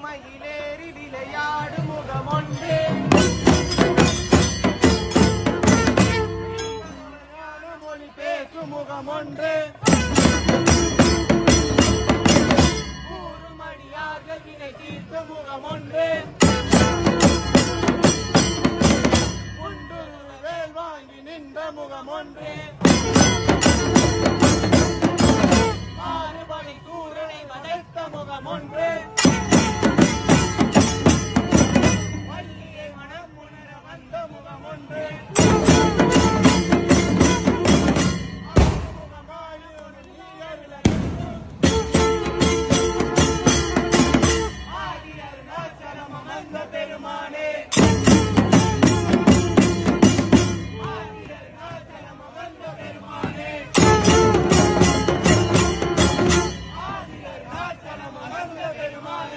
மயிலேறி விளையாடு முகமொன்று மொழி பேசும் முகமொன்று கூறுமடியாக வினை தீர்த்த முகமொன்று வேல் வாங்கி நின்ற முகமொன்று மாறுபடி சூரனை வதைத்த முகமொன்று